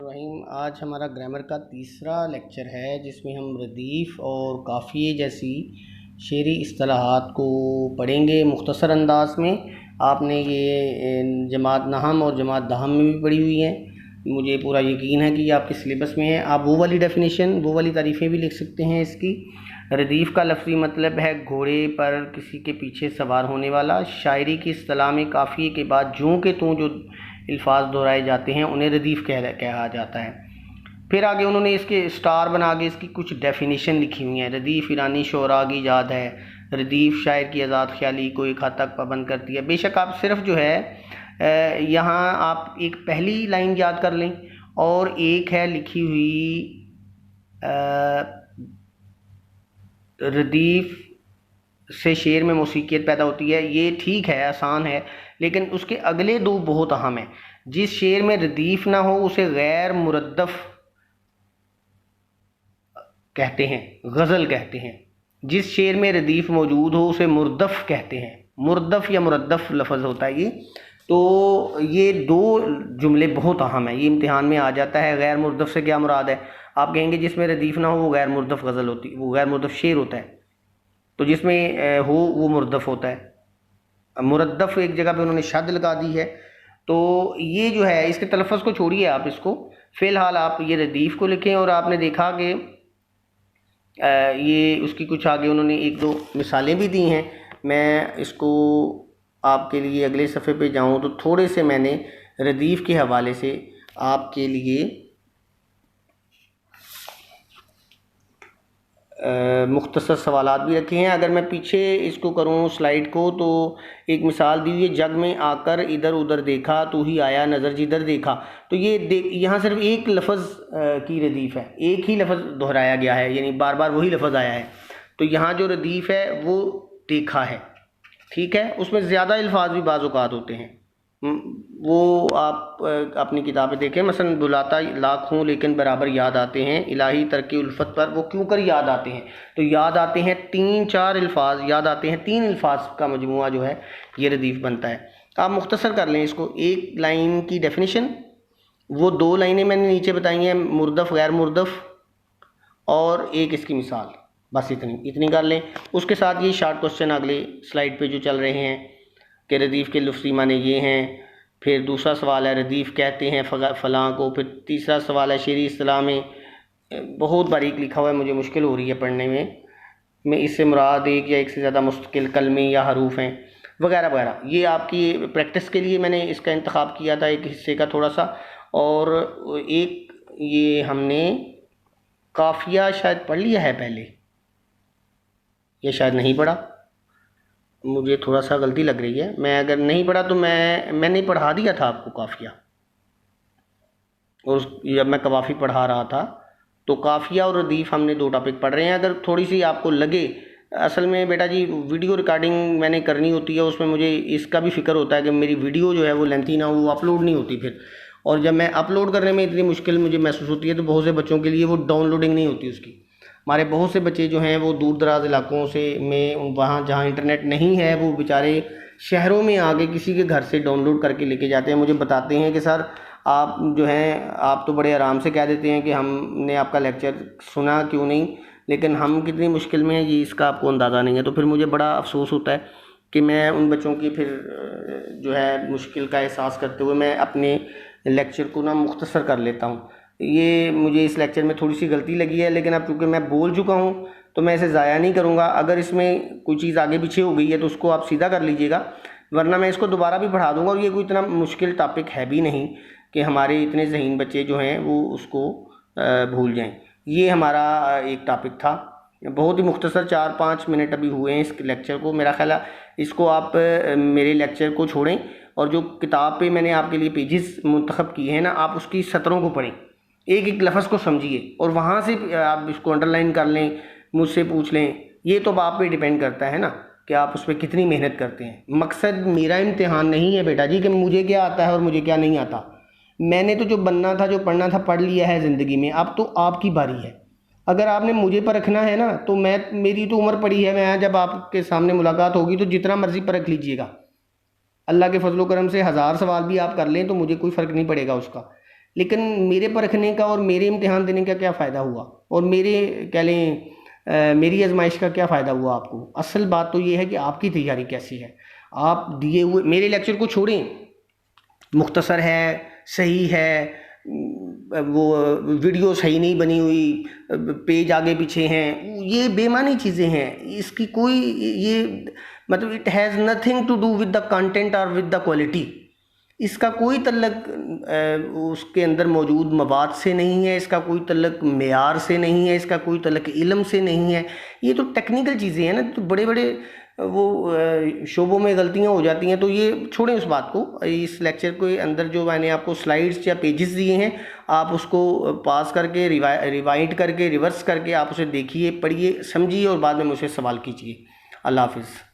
रहीम, आज हमारा ग्रामर का तीसरा लेक्चर है जिसमें हम रदीफ़ और काफ़िए जैसी शेरी इस्तिलाहात को पढ़ेंगे मुख्तसर अंदाज में। आपने ये जमात नहम और जमात दहम में भी पढ़ी हुई हैं। मुझे पूरा यकीन है कि ये आपके सिलेबस में है। आप वो वाली डेफिनेशन, वो वाली तारीफ़ें भी लिख सकते हैं इसकी। रदीफ़ का लफ्ज़ी मतलब है घोड़े पर किसी के पीछे सवार होने वाला। शायरी की इस्तिलाह में काफ़िए के बाद जूँ के तूँ जो अल्फाज दोहराए जाते हैं उन्हें रदीफ़ कहा जाता है। फिर आगे उन्होंने इसके स्टार बना के इसकी कुछ डेफिनेशन लिखी हुई हैं। रदीफ़ ईरानी शोरा की याद है। रदीफ़ शायर की आज़ाद ख्याली को एक हद तक पाबंद करती है। बेशक आप सिर्फ जो है यहाँ आप एक पहली लाइन याद कर लें और एक है लिखी हुई रदीफ़ से शेर में मौसीकियत पैदा होती है। ये ठीक है, आसान है, लेकिन उसके अगले दो बहुत अहम हैं। जिस शेर में रदीफ़ ना हो उसे गैर मुरद्दफ़ कहते हैं, गज़ल कहते हैं। जिस शेर में रदीफ़ मौजूद हो उसे मुरदफ़ कहते हैं। मुरदफ़ या मुरद्दफ़ लफ्ज़ होता है ये। तो ये दो जुमले बहुत अहम हैं, ये इम्तिहान में आ जाता है। गैर मुरदफ़ से क्या मुराद है? आप कहेंगे जिसमें रदीफ़ ना हो वो गैर मुरदफ़ गज़ल होती, वो गैर मुरदफ़ शेर होता है। तो जिसमें हो वो मुरदफ़ होता है। मुरद्दफ़ एक जगह पे उन्होंने शद लगा दी है। तो ये जो है इसके तलफ़्फ़ुज़ को छोड़िए, आप इसको फ़िलहाल आप ये रदीफ़ को लिखें। और आपने देखा कि ये उसकी कुछ आगे उन्होंने एक दो मिसालें भी दी हैं। मैं इसको आपके लिए अगले सफ़े पे जाऊँ तो थोड़े से मैंने रदीफ़ के हवाले से आपके लिए मुख्तसर सवालात भी रखे हैं। अगर मैं पीछे इसको करूँ स्लाइड को तो एक मिसाल दी हुई है, जग में आकर इधर उधर देखा तू ही आया नज़र जिधर देखा। तो ये यहाँ सिर्फ एक लफ्ज़ की रदीफ़ है, एक ही लफ्ज़ दोहराया गया है, यानी बार बार वही लफ्ज़ आया है। तो यहाँ जो रदीफ़ है वो देखा है, ठीक है। उसमें ज़्यादा अल्फाज भी बाज़ औक़ात होते हैं, वो आप अपनी किताबें देखें। मसलन बुलाता लाख हूँ लेकिन बराबर याद आते हैं, इलाही तरक़ी उल्फत पर वो क्यों कर याद आते हैं। तो याद आते हैं तीन चार अल्फाज, याद आते हैं तीन अल्फाज का मजमुआ जो है ये रदीफ़ बनता है। आप मुख्तसर कर लें इसको। एक लाइन की डेफिनेशन, वो दो लाइनें मैंने नीचे बताई हैं, मुरदफ़ गैर मुरदफ़, और एक इसकी मिसाल। बस इतनी कर लें। उसके साथ ये शार्ट क्वेश्चन अगले स्लाइड पे जो चल रहे हैं कि रदीफ़ के लफ्ज़ी माने ये हैं। फिर दूसरा सवाल है रदीफ़ कहते हैं फ़लाँ को। फिर तीसरा सवाल है शेरी इस्तिलाह में, बहुत बारीक लिखा हुआ है, मुझे मुश्किल हो रही है पढ़ने में इससे मुराद एक या एक से ज़्यादा मुस्तकिल कलमे या हरूफ हैं वगैरह वगैरह। ये आपकी प्रैक्टिस के लिए मैंने इसका इंतखाब किया था, एक हिस्से का थोड़ा सा। और एक ये हमने काफ़िया शायद पढ़ लिया है पहले, ये शायद नहीं पढ़ा, मुझे थोड़ा सा गलती लग रही है। मैं अगर नहीं पढ़ा तो मैंने पढ़ा दिया था आपको काफ़िया, और जब मैं कवाफ़ी पढ़ा रहा था तो काफ़िया और रदीफ़ हमने दो टॉपिक पढ़ रहे हैं। अगर थोड़ी सी आपको लगे, असल में बेटा जी वीडियो रिकॉर्डिंग मैंने करनी होती है, उसमें मुझे इसका भी फ़िक्र होता है कि मेरी वीडियो जो है वो लेंथी ना हो, वो अपलोड नहीं होती फिर। और जब मैं अपलोड करने में इतनी मुश्किल मुझे महसूस होती है तो बहुत से बच्चों के लिए वो डाउनलोडिंग नहीं होती उसकी। हमारे बहुत से बच्चे जो हैं वो दूर दराज इलाकों से में वहाँ जहाँ इंटरनेट नहीं है वो बेचारे शहरों में आके किसी के घर से डाउनलोड करके लेके जाते हैं। मुझे बताते हैं कि सर आप जो हैं आप तो बड़े आराम से कह देते हैं कि हमने आपका लेक्चर सुना क्यों नहीं, लेकिन हम कितनी मुश्किल में हैं ये इसका आपको अंदाज़ा नहीं है। तो फिर मुझे बड़ा अफसोस होता है कि मैं उन बच्चों की फिर जो है मुश्किल का एहसास करते हुए मैं अपने लेक्चर को ना मुख्तसर कर लेता हूँ। ये मुझे इस लेक्चर में थोड़ी सी गलती लगी है, लेकिन अब चूँकि मैं बोल चुका हूँ तो मैं इसे ज़ाया नहीं करूँगा। अगर इसमें कोई चीज़ आगे पीछे हो गई है तो उसको आप सीधा कर लीजिएगा, वरना मैं इसको दोबारा भी पढ़ा दूँगा। और ये कोई इतना मुश्किल टॉपिक है भी नहीं कि हमारे इतने ज़हीन बच्चे जो हैं वो उसको भूल जाएँ। ये हमारा एक टॉपिक था, बहुत ही मुख्तसर 4-5 मिनट अभी हुए हैं इस लेक्चर को। मेरा ख्याल है इसको आप मेरे लेक्चर को छोड़ें और जो किताब पे मैंने आपके लिए पेजेस मुंतखब किए हैं ना, आप उसकी सतरों को पढ़ें, एक एक लफ्ज़ को समझिए और वहाँ से आप इसको अंडरलाइन कर लें, मुझसे पूछ लें। ये तो आप पे डिपेंड करता है ना कि आप उस पर कितनी मेहनत करते हैं। मकसद मेरा इम्तिहान नहीं है बेटा जी कि मुझे क्या आता है और मुझे क्या नहीं आता। मैंने तो जो बनना था, जो पढ़ना था, पढ़ लिया है ज़िंदगी में। अब तो आपकी बारी है। अगर आपने मुझे परखना है ना तो मेरी तो उम्र पड़ी है। मैं जब आपके सामने मुलाकात होगी तो जितना मर्ज़ी परख लीजिएगा। अल्लाह के फजलो करम से 1000 सवाल भी आप कर लें तो मुझे कोई फ़र्क नहीं पड़ेगा उसका। लेकिन मेरे परखने का और मेरे इम्तिहान देने का क्या फ़ायदा हुआ, और मेरे कह लें मेरी आजमाइश का क्या फ़ायदा हुआ आपको। असल बात तो ये है कि आपकी तैयारी कैसी है। आप दिए हुए मेरे लेक्चर को छोड़ें, मुख्तसर है, सही है, वो वीडियो सही नहीं बनी हुई, पेज आगे पीछे हैं, ये बेमानी चीज़ें हैं। इसकी कोई ये मतलब it has nothing to do with the content और विद द क्वालिटी। इसका कोई तल्लक उसके अंदर मौजूद मवाद से नहीं है, इसका कोई तल्लक मेयार से नहीं है, इसका कोई तल्लक इल्म से नहीं है। ये तो टेक्निकल चीज़ें हैं ना, तो बड़े बड़े वो शोबों में गलतियां हो जाती हैं। तो ये छोड़ें उस बात को। इस लेक्चर के अंदर जो मैंने आपको स्लाइड्स या पेजेस दिए हैं, आप उसको पास करके रिवाइंड करके रिवर्स करके आप उसे देखिए, पढ़िए, समझिए और बाद में मुझसे सवाल कीजिए। अल्लाह हाफिज़।